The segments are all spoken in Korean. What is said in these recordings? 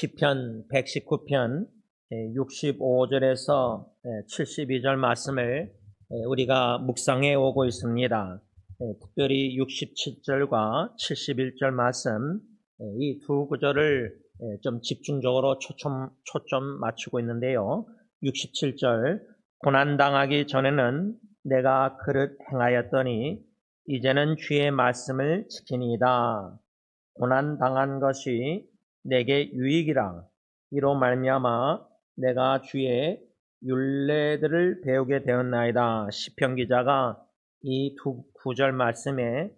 시편 119편 65절에서 72절 말씀을 우리가 묵상해 오고 있습니다. 특별히 67절과 71절 말씀, 이 두 구절을 좀 집중적으로 초점 맞추고 있는데요. 67절, 고난당하기 전에는 내가 그릇 행하였더니 이제는 주의 말씀을 지키니이다. 고난당한 것이 내게 유익이라. 이로 말미암아 내가 주의 율례들을 배우게 되었나이다. 시편 기자가 이 두 구절 말씀에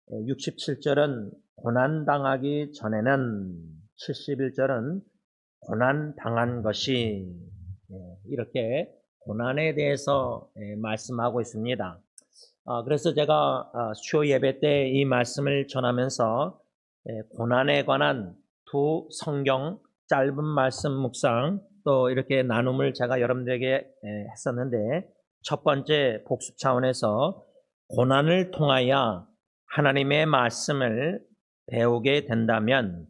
67절은 고난당하기 전에는, 71절은 고난당한 것이, 이렇게 고난에 대해서 말씀하고 있습니다. 그래서 제가 수요 예배 때 이 말씀을 전하면서 고난에 관한 두 성경 짧은 말씀 묵상 또 이렇게 나눔을 제가 여러분들에게 했었는데, 첫 번째 복습 차원에서 고난을 통하여 하나님의 말씀을 배우게 된다면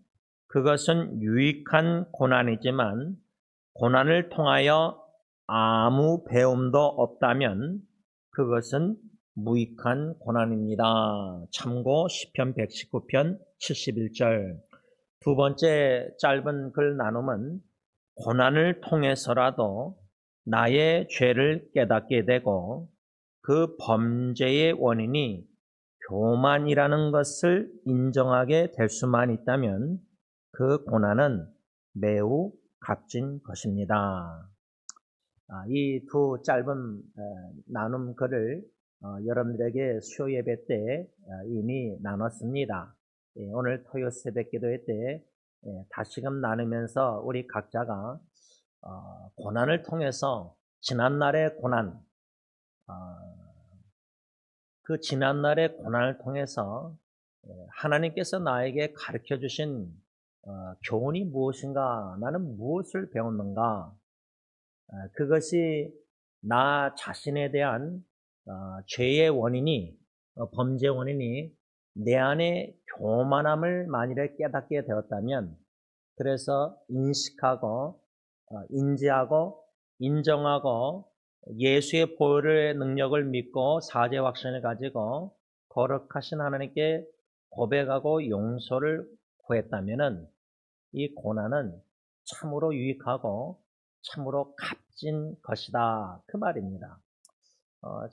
그것은 유익한 고난이지만, 고난을 통하여 아무 배움도 없다면 그것은 무익한 고난입니다. 참고 시편 119편 71절. 두 번째 짧은 글 나눔은 고난을 통해서라도 나의 죄를 깨닫게 되고 그 범죄의 원인이 교만이라는 것을 인정하게 될 수만 있다면 그 고난은 매우 값진 것입니다. 이 두 짧은 나눔 글을 여러분들에게 수요 예배 때 이미 나눴습니다. 오늘 토요 새벽 기도회 때 다시금 나누면서 우리 각자가 고난을 통해서 지난날의 고난, 그 지난날의 고난을 통해서 하나님께서 나에게 가르쳐 주신 교훈이 무엇인가, 나는 무엇을 배웠는가, 그것이 나 자신에 대한 죄의 원인이, 범죄 원인이 내 안에 교만함을 만일에 깨닫게 되었다면, 그래서 인식하고 인지하고 인정하고 예수의 보혈의 능력을 믿고 사죄 확신을 가지고 거룩하신 하나님께 고백하고 용서를 구했다면은 이 고난은 참으로 유익하고 참으로 값진 것이다, 그 말입니다.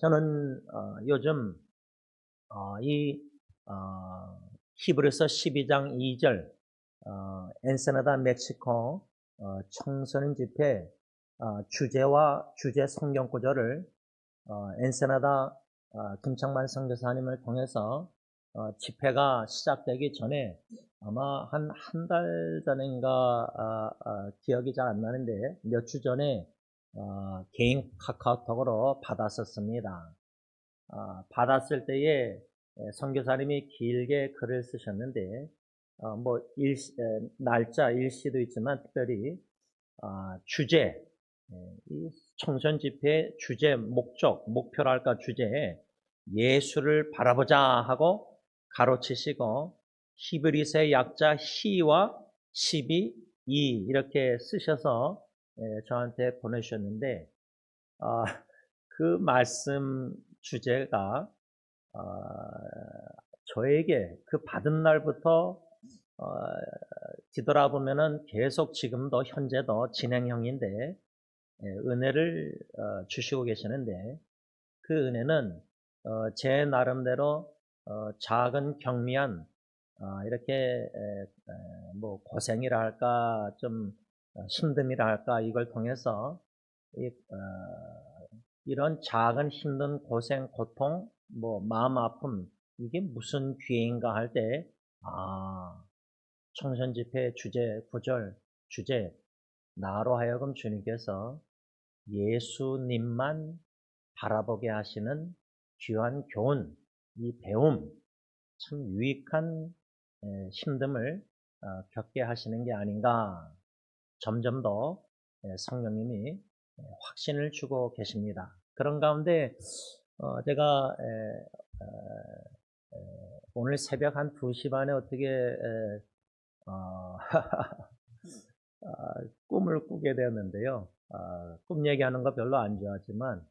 저는 요즘 이 히브리서 12장 2절 엔세나다 멕시코 청소년 집회 주제와 주제 성경 구절을 엔세나다 김창만 선교사님을 통해서 집회가 시작되기 전에 아마 한 달 전인가 기억이 잘 안 나는데 몇 주 전에 개인 카카오톡으로 받았었습니다. 받았을 때에 선교사님이 길게 글을 쓰셨는데 날짜 일시도 있지만 특별히 주제, 이 청소년 집회의 주제, 목표랄까 주제에 예수를 바라보자 하고 가로치시고 히브리서의 약자 히와 12, 2 이렇게 쓰셔서 저한테 보내주셨는데, 그 말씀 주제가 저에게 그 받은 날부터 뒤돌아보면은 계속 지금도 현재도 진행형인데 은혜를 주시고 계시는데, 그 은혜는 제 나름대로 작은 경미한 이렇게 고생이라 할까, 좀 힘듦이라 할까, 이걸 통해서 이런 작은 힘든 고생, 고통, 마음 아픔, 이게 무슨 기회인가 할 때 청소년 집회 주제, 구절, 주제, 나로 하여금 주님께서 예수님만 바라보게 하시는 귀한 교훈, 이 배움, 참 유익한 힘듦을 겪게 하시는 게 아닌가, 점점 더 성령님이 확신을 주고 계십니다. 그런 가운데 제가 오늘 새벽 한 2시 반에 어떻게 꿈을 꾸게 되었는데요. 꿈 얘기하는 거 별로 안 좋아하지만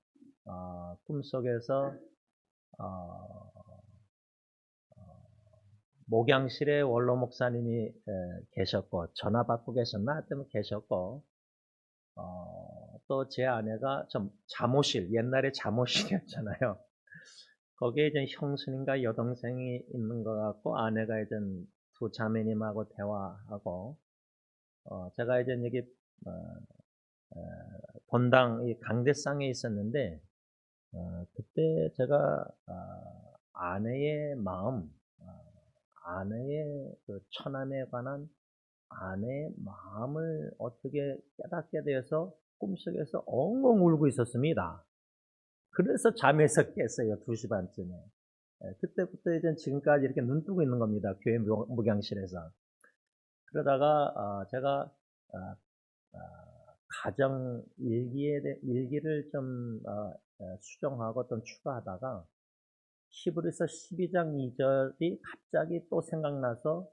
꿈속에서 목양실에 원로 목사님이 계셨고 전화 받고 계셨나 하여튼 계셨고 또 제 아내가 좀 잠옷실 옛날에 잠옷실이었잖아요. 거기에 이제 형수님과 여동생이 있는 것 같고 아내가 이제 두 자매님하고 대화하고 제가 이제 여기 본당 이 강대상에 있었는데 그때 제가 아내의 마음, 아내의 그 처남에 관한 아내의 마음을 어떻게 깨닫게 되어서 꿈속에서 엉엉 울고 있었습니다. 그래서 잠에서 깼어요. 2시 반쯤에. 그때부터 이제 지금까지 이렇게 눈 뜨고 있는 겁니다. 교회 목양실에서. 그러다가 제가 가정 일기를 좀 수정하고 또 추가하다가 히브리서 12장 2절이 갑자기 또 생각나서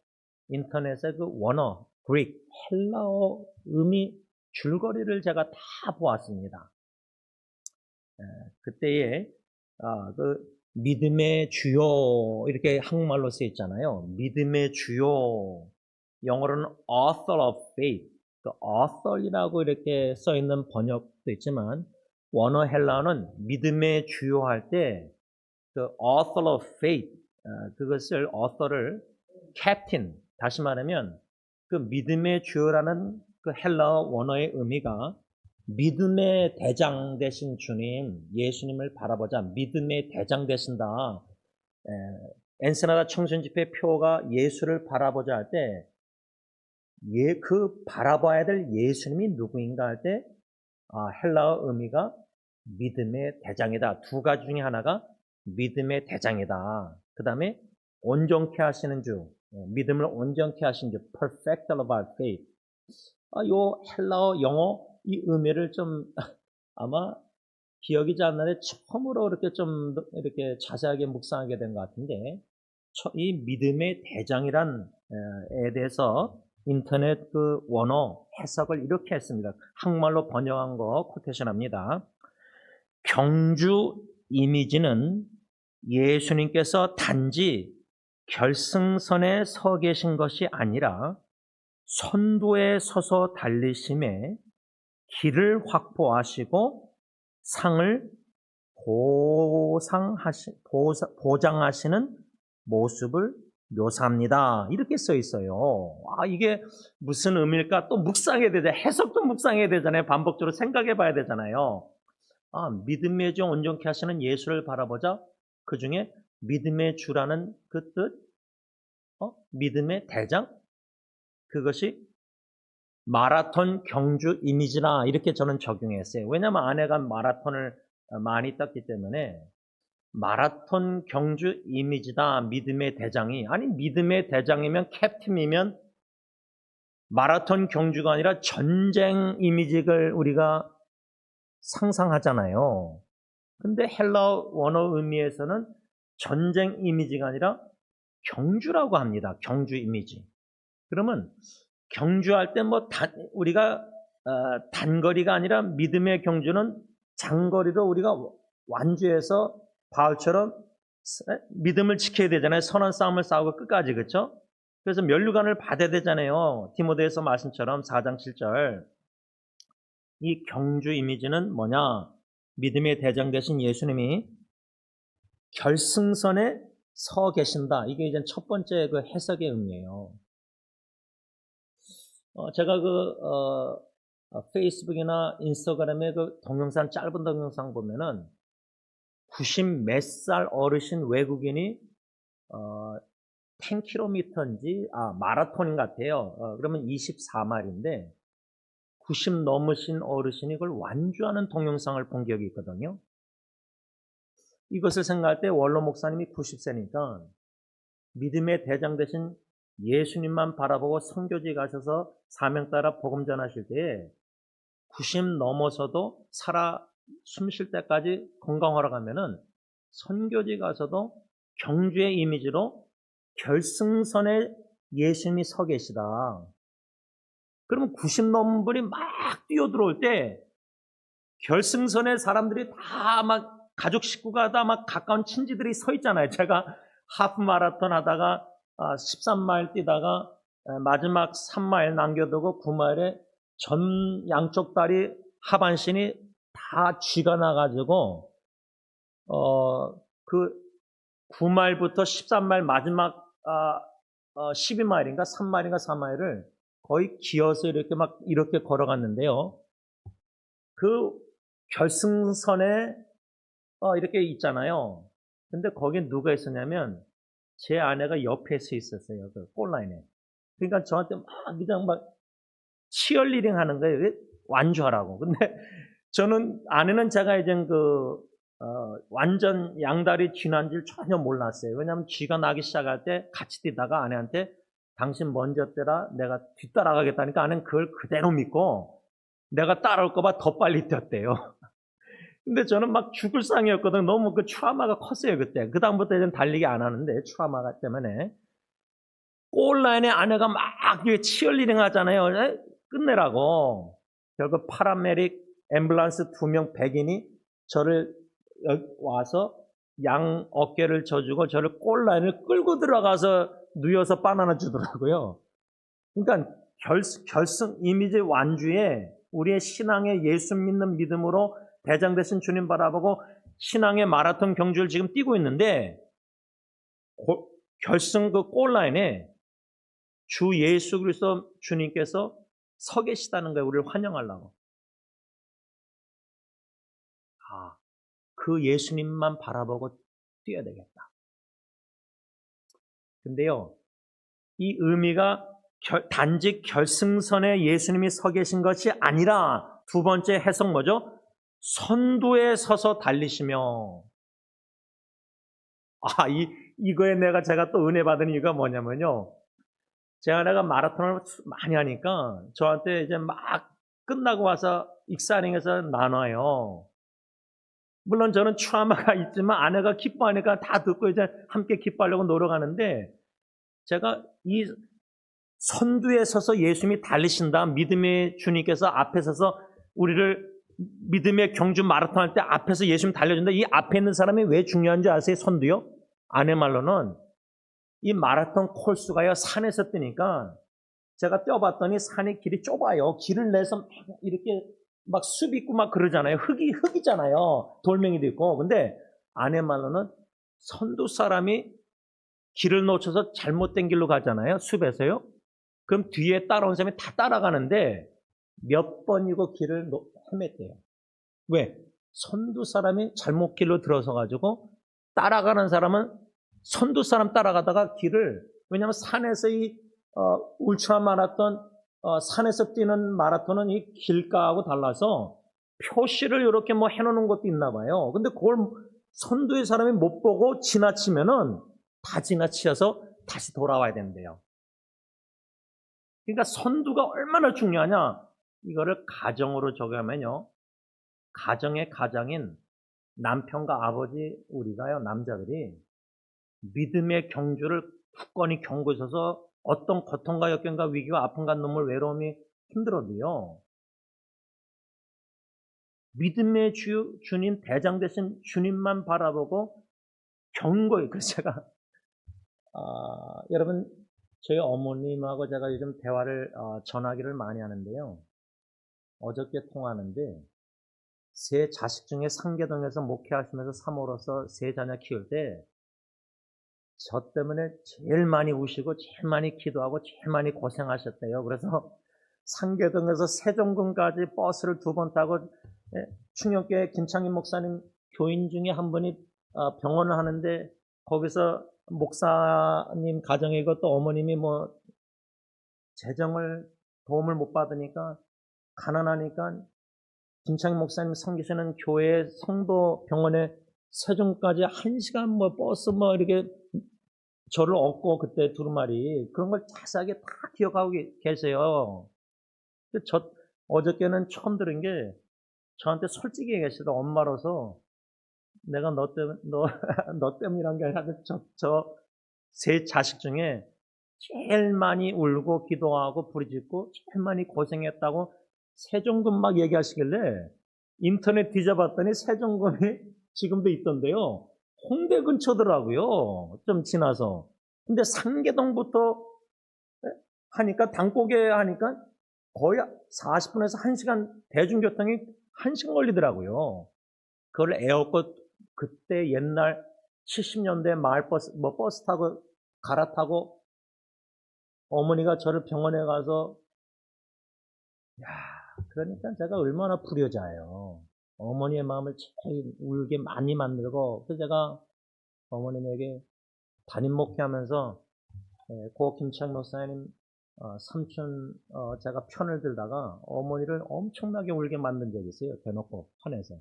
인터넷에 그 원어, 그릭, 헬라어 의미 줄거리를 제가 다 보았습니다. 그때에 그 믿음의 주요 이렇게 한국말로 쓰여 있잖아요. 믿음의 주요 영어로는 author of faith. 그 author이라고 이렇게 써 있는 번역도 있지만 원어 헬라어는 믿음의 주요 할 때 그 author of faith 그것을 author를 captain 다시 말하면 그 믿음의 주요라는 그 헬라어 원어의 의미가 믿음의 대장 되신 주님, 예수님을 바라보자. 믿음의 대장 되신다. 엔세나다 청춘집회 표가 예수를 바라보자 할 때, 그 바라봐야 될 예수님이 누구인가 할 때, 헬라어 의미가 믿음의 대장이다. 두 가지 중에 하나가 믿음의 대장이다. 그 다음에 온전케 하시는 주, 믿음을 온전케 하신 주, perfecter of our faith. 요 헬라어 영어 이 의미를 좀 아마 기억이 잘 안 나는데 처음으로 이렇게 좀 이렇게 자세하게 묵상하게 된 것 같은데 이 믿음의 대장이란 에 대해서 인터넷 그 원어 해석을 이렇게 했습니다. 한국말로 번역한 거 코테이션합니다. 경주 이미지는 예수님께서 단지 결승선에 서 계신 것이 아니라 선두에 서서 달리심에 길을 확보하시고 상을 보장하시는 모습을 묘사합니다. 이렇게 써 있어요. 이게 무슨 의미일까? 또 묵상해야 되잖아요. 해석도 묵상해야 되잖아요. 반복적으로 생각해 봐야 되잖아요. 믿음의 주 온전케 하시는 예수를 바라보자. 그 중에 믿음의 주라는 그 뜻, 믿음의 대장, 그것이 마라톤 경주 이미지나 이렇게 저는 적용했어요. 왜냐하면 아내가 마라톤을 많이 떴기 때문에 마라톤 경주 이미지다. 믿음의 대장이. 아니 믿음의 대장이면 캡틴이면 마라톤 경주가 아니라 전쟁 이미지를 우리가 상상하잖아요. 근데 헬라어 원어 의미에서는 전쟁 이미지가 아니라 경주라고 합니다. 경주 이미지. 그러면 경주할 때 우리가 단거리가 아니라 믿음의 경주는 장거리로 우리가 완주해서 바울처럼 믿음을 지켜야 되잖아요. 선한 싸움을 싸우고 끝까지. 그렇죠? 그래서 면류관을 받아야 되잖아요. 디모데에서 말씀처럼 4장 7절. 이 경주 이미지는 뭐냐? 믿음의 대장 되신 예수님이 결승선에 서 계신다. 이게 이제 첫 번째 그 해석의 의미예요. 제가 페이스북이나 인스타그램에 그 동영상, 짧은 동영상 보면은 90 몇 살 어르신 외국인이 10km인지, 마라톤인 것 같아요. 그러면 24마일인데 90 넘으신 어르신이 그걸 완주하는 동영상을 본 기억이 있거든요. 이것을 생각할 때 원로 목사님이 90세니까 믿음의 대장 되신 예수님만 바라보고 선교지 가셔서 사명 따라 복음 전하실 때에 90 넘어서도 숨 쉴 때까지 건강하러 가면은 선교지 가서도 경주의 이미지로 결승선에 예수님이 서 계시다. 그러면 90 넘은 분이 막 뛰어들어올 때 결승선에 사람들이 다 막 가족 식구가 다 막 가까운 친지들이 서 있잖아요. 제가 하프 마라톤 하다가 13마일 뛰다가 마지막 3마일 남겨두고 9마일에 전 양쪽 다리 하반신이 다 쥐가 나가지고 그 9마일부터 13마일 마지막 12마일인가 3마일인가 4마일을 거의 기어서 이렇게 걸어갔는데요. 그 결승선에 이렇게 있잖아요. 근데 거긴 누가 있었냐면 제 아내가 옆에 서 있었어요. 그 골라인에. 그러니까 저한테 그냥 치얼리딩 하는 거예요. 완주하라고. 근데 저는 아내는 제가 이제 완전 양다리 쥐난 줄 전혀 몰랐어요. 왜냐하면 쥐가 나기 시작할 때 같이 뛰다가 아내한테 당신 먼저 뛰라 내가 뒤따라가겠다니까 아내는 그걸 그대로 믿고 내가 따라올까봐 더 빨리 뛰었대요. 근데 저는 막 죽을 상이었거든요. 너무 그 트라우마가 컸어요, 그때. 그다음부터 이제 달리기 안 하는데, 트라우마 때문에. 골라인에 아내가 막 치얼리딩 하잖아요. 끝내라고. 결국 파라메릭, 앰뷸런스 2명 백인이 저를 와서 양 어깨를 져주고 저를 골라인을 끌고 들어가서 누워서 바나나 주더라고요. 그러니까 결승 이미지 완주에 우리의 신앙의 예수 믿는 믿음으로 대장 되신 주님 바라보고 신앙의 마라톤 경주를 지금 뛰고 있는데 결승 그 골라인에 주 예수 그리스도 주님께서 서 계시다는 거예요. 우리를 환영하려고. 그 예수님만 바라보고 뛰어야 되겠다. 근데요, 이 의미가 단지 결승선에 예수님이 서 계신 것이 아니라 두 번째 해석 뭐죠? 선두에 서서 달리시며. 이거에 제가 또 은혜 받은 이유가 뭐냐면요. 제 아내가 마라톤을 많이 하니까 저한테 이제 막 끝나고 와서 익사링에서 나눠요. 물론 저는 트라우마가 있지만 아내가 기뻐하니까 다 듣고 이제 함께 기뻐하려고 노력하는데 제가 이 선두에 서서 예수님이 달리신다. 믿음의 주님께서 앞에 서서 우리를 믿음의 경주 마라톤 할 때 앞에서 예수님 달려준다. 이 앞에 있는 사람이 왜 중요한지 아세요? 선두요? 아내 말로는 이 마라톤 콜수가요 산에서 뛰니까 제가 뛰어봤더니 산의 길이 좁아요. 길을 내서 이렇게 막 숲 있고 막 그러잖아요. 흙이잖아요. 돌멩이도 있고. 근데 아내 말로는 선두 사람이 길을 놓쳐서 잘못된 길로 가잖아요. 숲에서요. 그럼 뒤에 따라온 사람이 다 따라가는데 몇 번이고 길을 헤맸대요. 왜? 선두 사람이 잘못 길로 들어서 가지고 따라가는 사람은 선두 사람 따라가다가 길을 왜냐하면 산에서 이 울트라 마라톤 산에서 뛰는 마라톤은 이 길가하고 달라서 표시를 이렇게 해놓는 것도 있나 봐요. 근데 그걸 선두의 사람이 못 보고 지나치면은 다 지나치셔서 다시 돌아와야 된대요. 그러니까 선두가 얼마나 중요하냐? 이거를 가정으로 적용하면요. 가정의 가장인 남편과 아버지 우리가요. 남자들이 믿음의 경주를 굳건히 경고에 서서 어떤 고통과 역경과 위기와 아픔과 눈물 외로움이 힘들어도요. 믿음의 주님 대장 되신 주님만 바라보고 경고히 그래서 제가 여러분 저희 어머님하고 제가 요즘 대화를 전화기를 많이 하는데요. 어저께 통화하는데 세 자식 중에 상계동에서 목회하시면서 사모로서 세 자녀 키울 때 저 때문에 제일 많이 우시고 제일 많이 기도하고 제일 많이 고생하셨대요. 그래서 상계동에서 세종군까지 버스를 2번 타고 충격교회 김창인 목사님 교인 중에 한 분이 병원을 하는데 거기서 목사님 가정이고 또 어머님이 재정을 도움을 못 받으니까 가난하니까 김창인 목사님 섬기시는 교회 성도 병원에 세종까지 1시간 버스 이렇게 저를 얻고 그때 두루마리 그런 걸 자세하게 다 기억하고 계세요. 어저께는 처음 들은 게 저한테 솔직히 얘기하시다 엄마로서 내가 너 때문이란 게 아니라 저 세 자식 중에 제일 많이 울고 기도하고 부르짖고 제일 많이 고생했다고 세종금 막 얘기하시길래 인터넷 뒤져봤더니 세종금이 지금도 있던데요. 홍대 근처더라고요. 좀 지나서. 근데 상계동부터 하니까 당고개 하니까 거의 40분에서 1시간 대중교통이 1시간 걸리더라고요. 그걸 에어컨 그때 옛날 70년대 마을버스 뭐 버스 타고 갈아타고 어머니가 저를 병원에 가서 야 그러니까 제가 얼마나 불효자예요. 어머니의 마음을 제일 울게 많이 만들고 그래서 제가 어머님에게 담임 목회하면서 고 김창 목사님 삼촌 제가 편을 들다가 어머니를 엄청나게 울게 만든 적이 있어요. 대놓고 편에서.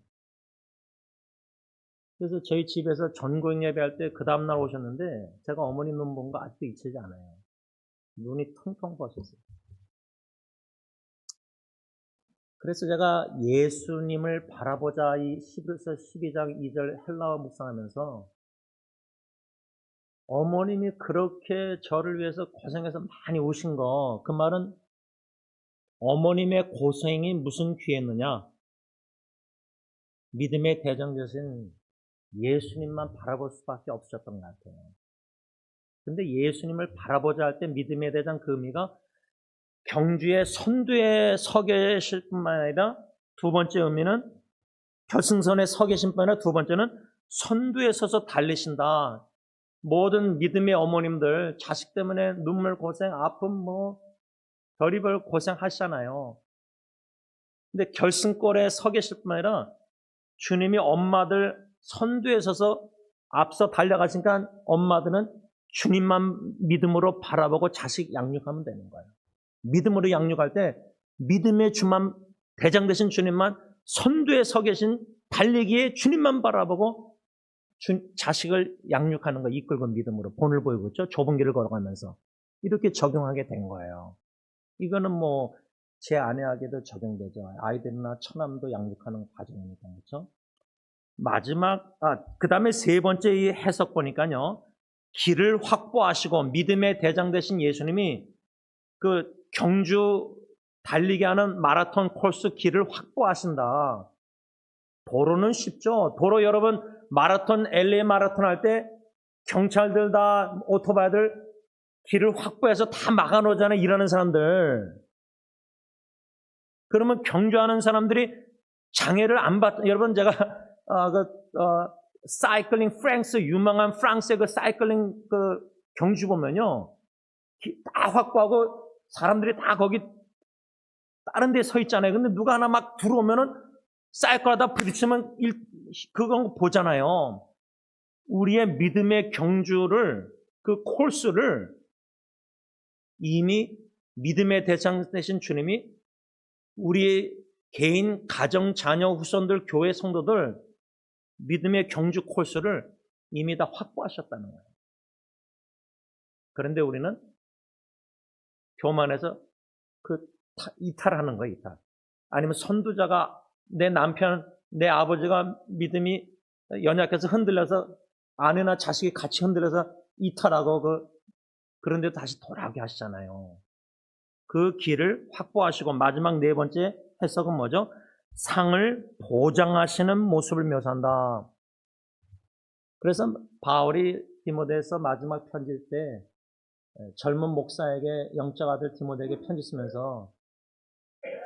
그래서 저희 집에서 전고행 예배할 때 그 다음날 오셨는데 제가 어머니 눈 본 거 아직도 잊히지 않아요. 눈이 텅텅 부었어요. 그래서 제가 예수님을 바라보자 이 히브리서 12장 2절 헬라어 묵상하면서 어머님이 그렇게 저를 위해서 고생해서 많이 오신 거, 그 말은 어머님의 고생이 무슨 귀했느냐? 믿음의 대장 되신 예수님만 바라볼 수밖에 없었던 것 같아요. 근데 예수님을 바라보자 할 때 믿음의 대장 그 의미가 경주의 선두에 서 계실 뿐만 아니라 두 번째 의미는 결승선에 서 계신 뿐만 아니라 두 번째는 선두에 서서 달리신다. 모든 믿음의 어머님들 자식 때문에 눈물 고생, 아픔 뭐 별의별 고생하시잖아요. 근데 결승골에 서 계실 뿐만 아니라 주님이 엄마들 선두에 서서 앞서 달려가시니까 엄마들은 주님만 믿음으로 바라보고 자식 양육하면 되는 거예요. 믿음으로 양육할 때 믿음의 주만 대장 되신 주님만 선두에 서 계신 달리기에 주님만 바라보고 자식을 양육하는 거 이끌고 믿음으로 본을 보이고 있죠. 좁은 길을 걸어가면서 이렇게 적용하게 된 거예요. 이거는 뭐 제 아내에게도 적용되죠. 아이들이나 처남도 양육하는 과정이니까 그렇죠. 마지막 그 다음에 세 번째 이 해석 보니까요. 길을 확보하시고 믿음의 대장 되신 예수님이 그 경주 달리게 하는 마라톤 코스 길을 확보하신다. 도로는 쉽죠. 도로 여러분 마라톤 LA 마라톤 할 때 경찰들 다 오토바이들 길을 확보해서 다 막아놓잖아요. 일하는 사람들. 그러면 경주하는 사람들이 장애를 안 받. 여러분 제가 사이클링 프랑스 유명한 프랑스의 그 사이클링 그 경주 보면요 다 확보하고 사람들이 다 거기 다른 데 서 있잖아요. 근데 누가 하나 막 들어오면은 사이클하다 부딪히면 그건 보잖아요. 우리의 믿음의 경주를 그 코스를 이미 믿음의 대상 되신 주님이 우리 개인, 가정, 자녀, 후손들, 교회 성도들 믿음의 경주 코스를 이미 다 확보하셨다는 거예요. 그런데 우리는 교만해서 이탈하는 거예요, 이탈. 아니면 선두자가 내 남편, 내 아버지가 믿음이 연약해서 흔들려서 아내나 자식이 같이 흔들려서 이탈하고 그런데 다시 돌아오게 하시잖아요. 그 길을 확보하시고 마지막 네 번째 해석은 뭐죠? 상을 보장하시는 모습을 묘사한다. 그래서 바울이 디모데에서 마지막 편지일 때 젊은 목사에게 영적 아들 디모데에게 편지 쓰면서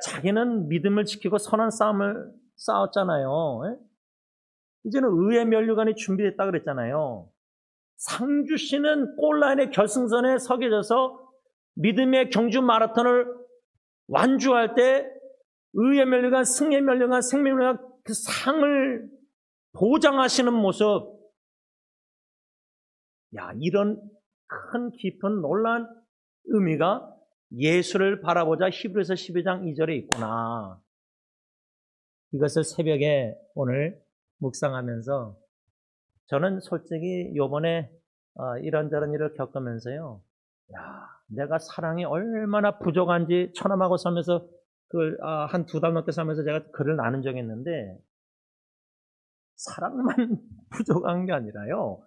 자기는 믿음을 지키고 선한 싸움을 싸웠잖아요. 이제는 의의 면류관이 준비됐다 그랬잖아요. 상 주시는 골라인의 결승선에 서게 돼서 믿음의 경주 마라톤을 완주할 때 의의 면류관, 승리의 면류관, 생명의 면류관 그 상을 보장하시는 모습. 야, 이런 큰 깊은 놀라운 의미가 예수를 바라보자 히브리서 12장 2절에 있구나. 이것을 새벽에 오늘 묵상하면서 저는 솔직히 요번에 이런저런 일을 겪으면서요. 야, 내가 사랑이 얼마나 부족한지 처남하고 살면서 한 2달 넘게 살면서 제가 글을 나눈 적이 있는데 사랑만 부족한 게 아니라요.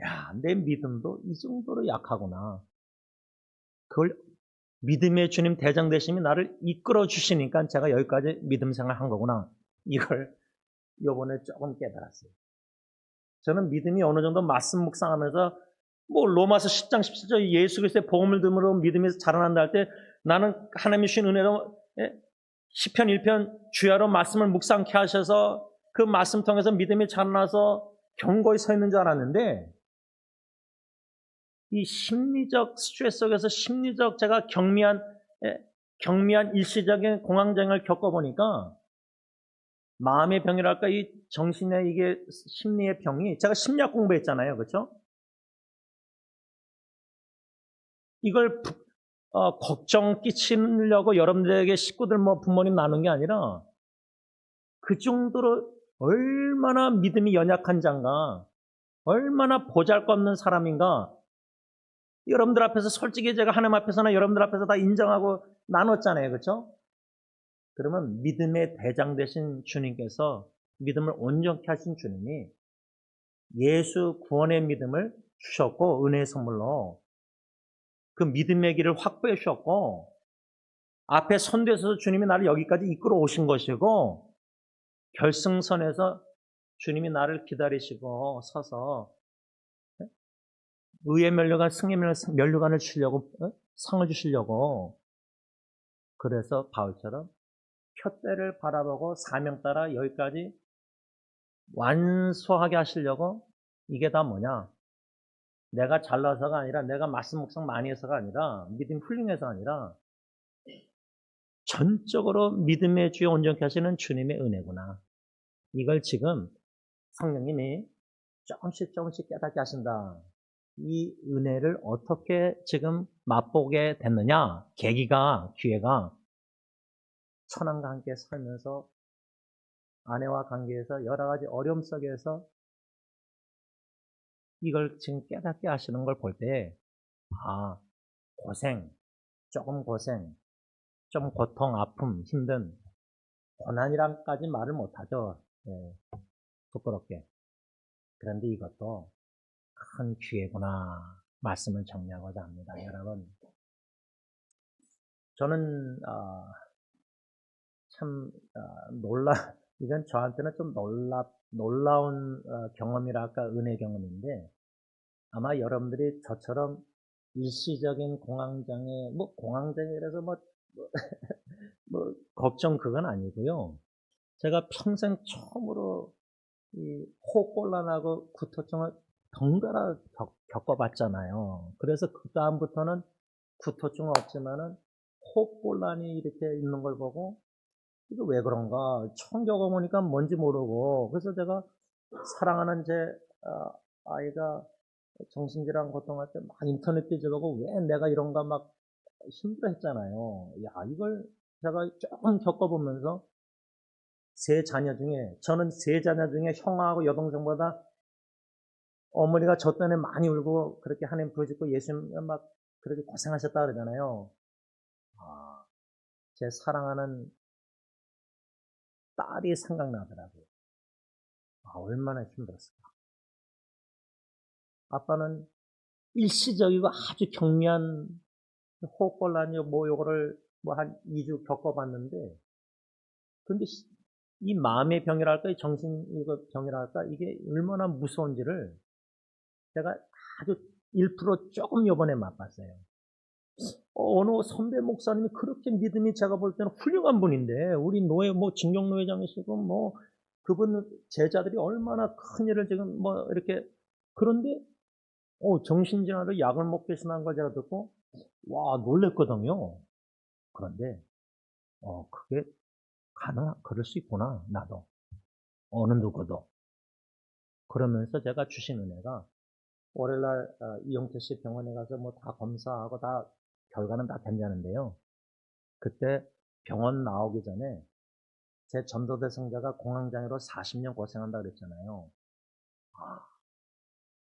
야, 내 믿음도 이 정도로 약하구나. 그걸 믿음의 주님 대장 되심이 나를 이끌어 주시니까 제가 여기까지 믿음 생활 한 거구나. 이걸 요번에 조금 깨달았어요. 저는 믿음이 어느 정도 말씀 묵상하면서 뭐 로마서 10장 17절 예수 그리스도의 복음을 들음으로 믿음이 자라난다 할 때 나는 하나님이 주신 은혜로 시편 1편 주야로 말씀을 묵상케 하셔서 그 말씀 통해서 믿음이 자라나서 견고히 서 있는 줄 알았는데 이 심리적 스트레스 속에서 심리적 제가 경미한 일시적인 공황장애를 겪어보니까 마음의 병이랄까 이 정신의 이게 심리의 병이 제가 심리학 공부했잖아요. 그렇죠? 이걸 걱정 끼치려고 여러분들에게 식구들 뭐 부모님 나눈 게 아니라 그 정도로 얼마나 믿음이 연약한 자인가 얼마나 보잘것없는 사람인가 여러분들 앞에서 솔직히 제가 하나님 앞에서나 여러분들 앞에서 다 인정하고 나눴잖아요. 그렇죠? 그러면 믿음의 대장 되신 주님께서 믿음을 온전케 하신 주님이 예수 구원의 믿음을 주셨고 은혜의 선물로 그 믿음의 길을 확보해 주셨고 앞에 선대에서 주님이 나를 여기까지 이끌어 오신 것이고 결승선에서 주님이 나를 기다리시고 서서 의의 면류관, 승의 면류관을 주려고 상을 주시려고 그래서 바울처럼 표대를 바라보고 사명 따라 여기까지 완수하게 하시려고 이게 다 뭐냐? 내가 잘나서가 아니라 내가 말씀 묵상 많이 해서가 아니라 믿음 훌륭해서 아니라 전적으로 믿음의 주여 온전케 하시는 주님의 은혜구나. 이걸 지금 성령님이 조금씩 깨닫게 하신다. 이 은혜를 어떻게 지금 맛보게 됐느냐? 기회가 천황과 함께 살면서 아내와 관계에서 여러 가지 어려움 속에서 이걸 지금 깨닫게 하시는 걸 볼 때, 조금 고생, 좀 고통, 아픔, 힘든, 고난이란까지 말을 못하죠. 부끄럽게. 그런데 이것도 큰 기회구나. 말씀을 정리하고자 합니다. 여러분, 저는 참 이건 저한테는 좀 놀라운 경험이랄까 은혜 경험인데 아마 여러분들이 저처럼 일시적인 공황장애, 공황장애라서 걱정 그건 아니고요. 제가 평생 처음으로 이 호흡곤란하고 구토증을 덩달아 겪어봤잖아요. 그래서 그 다음부터는 구토증은 없지만은 호흡곤란이 이렇게 있는 걸 보고 이거 왜 그런가 처음 겪어보니까 뭔지 모르고 그래서 제가 사랑하는 제 아이가 정신질환 고통할 때 막 인터넷 뒤져보고 왜 내가 이런가 막 힘들어했잖아요. 이걸 제가 조금 겪어보면서 저는 세 자녀 중에 형하고 여동생보다 어머니가 저 때문에 많이 울고 그렇게 하나님 부르짖고 예수님 막 그렇게 고생하셨다 그러잖아요. 제 사랑하는 딸이 생각나더라고요. 얼마나 힘들었을까. 아빠는 일시적이고 아주 경미한 호흡곤란이요, 요거를 한 2주 겪어봤는데, 근데 이 마음의 병이랄까, 이 정신 병이랄까, 이게 얼마나 무서운지를 제가 아주 1% 조금 요번에 맛봤어요. 어느 선배 목사님이 그렇게 믿음이 제가 볼 때는 훌륭한 분인데, 우리 징경노회장이시고, 그분 제자들이 얼마나 큰 일을 지금 이렇게, 그런데, 정신질환으로 약을 먹고 계시는 걸 제가 듣고, 놀랬거든요. 그런데, 그게 그럴 수 있구나, 나도. 어느 누구도. 그러면서 제가 주신 은혜가, 월요일날 이용태 씨 병원에 가서 다 검사하고 결과는 다 된다는데요. 그때 병원 나오기 전에 제 전도대 성자가 공황장애로 40년 고생한다 그랬잖아요.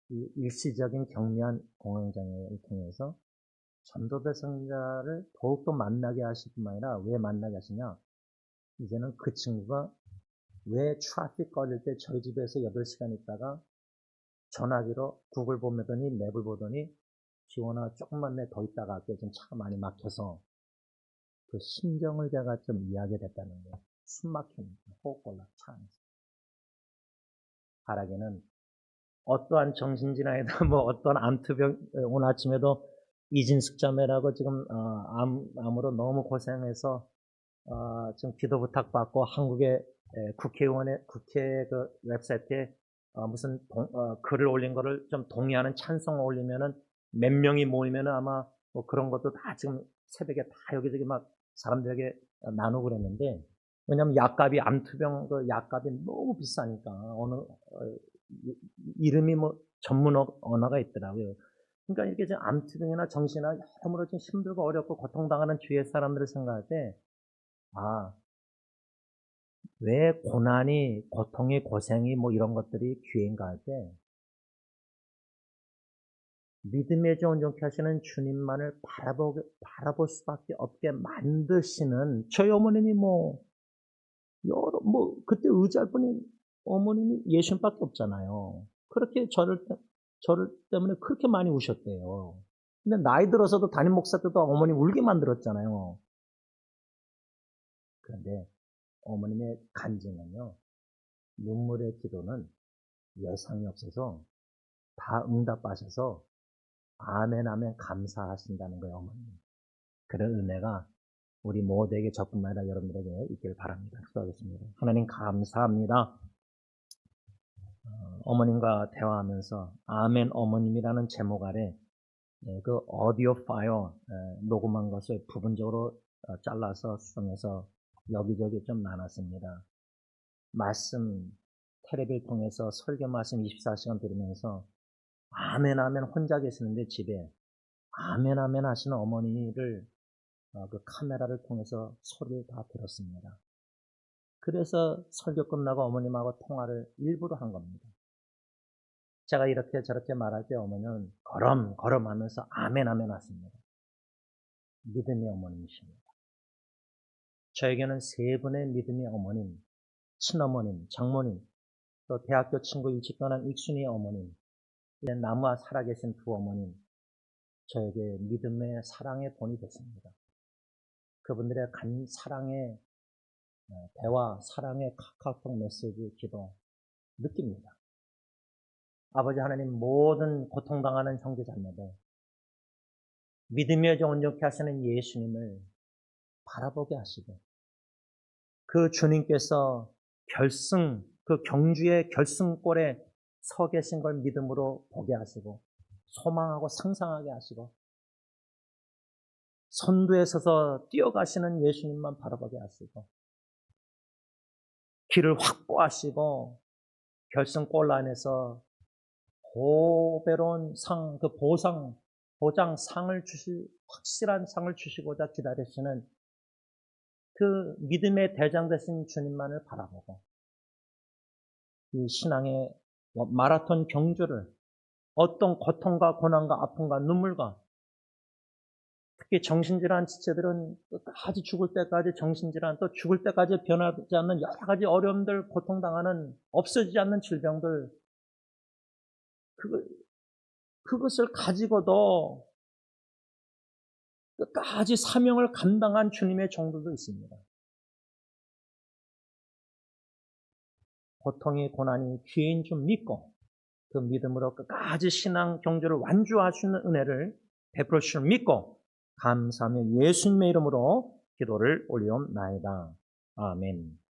이 일시적인 경미한 공황장애를 통해서 전도대 성자를 더욱더 만나게 하실 뿐만 아니라 왜 만나게 하시냐? 이제는 그 친구가 왜 트래픽 걸릴 때 저희 집에서 8시간 있다가 전화기로 구글 보더니 맵을 보더니 지원아 조금만 더 있다가 할게. 좀 차가 많이 막혀서 그 심정을 제가 좀 이야기를 했다는 거예요. 숨 막힙니다. 호흡 곤란, 차 안에서. 바라기는 어떠한 정신질환이든 뭐 어떠한 암투병, 오늘 아침에도 이진숙 자매라고 지금 암으로 너무 고생해서 지금 기도 부탁받고 한국의 국회 그 웹사이트에 무슨 글을 올린 거를 좀 동의하는 찬성을 올리면은 몇 명이 모이면은 아마 뭐 그런 것도 다 지금 새벽에 다 여기저기 막 사람들에게 나누고 그랬는데, 왜냐면 약값이 암투병 그 약값이 너무 비싸니까 이름이 뭐 전문 언어가 있더라고요. 그러니까 이렇게 지금 암투병이나 정신이나 여러모로 좀 힘들고 어렵고 고통당하는 주위의 사람들을 생각할 때, 왜 고난이, 고통이, 고생이 뭐 이런 것들이 귀해인가 할 때, 믿음의 주 온전케 하시는 주님만을 바라볼 수밖에 없게 만드시는 저희 어머님이 그때 의지할 분이 어머님이 예수님밖에 없잖아요. 그렇게 저를 때문에 그렇게 많이 우셨대요. 근데 나이 들어서도 담임 목사 때도 어머님 울게 만들었잖아요. 그런데 어머님의 간증은요, 눈물의 기도는 예상이 없어서 다 응답하셔서 아멘 아멘 감사하신다는 거예요, 어머님. 그런 은혜가 우리 모두에게 저뿐만 아니라 여러분들에게 있길 바랍니다. 기도하겠습니다. 하나님 감사합니다. 어머님과 대화하면서 아멘 어머님이라는 제목 아래 그 오디오 파일 녹음한 것을 부분적으로 잘라서 수정해서 여기저기 좀 나눴습니다. 말씀 텔레비를 통해서 설교 말씀 24시간 들으면서 아멘 아멘 혼자 계시는데 집에 아멘 아멘 하시는 어머니를 그 카메라를 통해서 소리를 다 들었습니다. 그래서 설교 끝나고 어머님하고 통화를 일부러 한 겁니다. 제가 이렇게 저렇게 말할 때 어머니는 걸음 하면서 아멘 아멘 하십니다. 믿음의 어머님이십니다. 저에게는 세 분의 믿음의 어머님, 친어머님, 장모님, 또 대학교 친구 일찍 떠난 익순이의 어머님, 이제 나무와 살아계신 두 어머님, 저에게 믿음의 사랑의 본이 됐습니다. 그분들의 사랑의 대화, 사랑의 카카오톡 메시지, 기도 느낍니다. 아버지 하나님, 모든 고통당하는 형제 자매들, 믿음의 주 온전케 하시는 예수님을 바라보게 하시고, 그 주님께서 그 경주의 결승골에 서 계신 걸 믿음으로 보게 하시고, 소망하고 상상하게 하시고, 선두에 서서 뛰어가시는 예수님만 바라보게 하시고, 길을 확보하시고, 결승골 안에서 고배로운 상, 그 보장 상을 확실한 상을 주시고자 기다리시는 그 믿음의 대장 되신 주님만을 바라보고, 이 신앙의 마라톤 경주를 어떤 고통과 고난과 아픔과 눈물과, 특히 정신질환 지체들은 끝까지 죽을 때까지 정신질환, 또 죽을 때까지 변하지 않는 여러 가지 어려움들, 고통당하는 없어지지 않는 질병들, 그것을 가지고도 끝까지 사명을 감당한 주님의 종들도 있습니다. 고통이 고난이 귀인 줄 믿고 그 믿음으로 끝까지 신앙 경주를 완주하시는 은혜를 베풀어 주시는 믿고 감사하며 예수님의 이름으로 기도를 올리옵나이다. 아멘.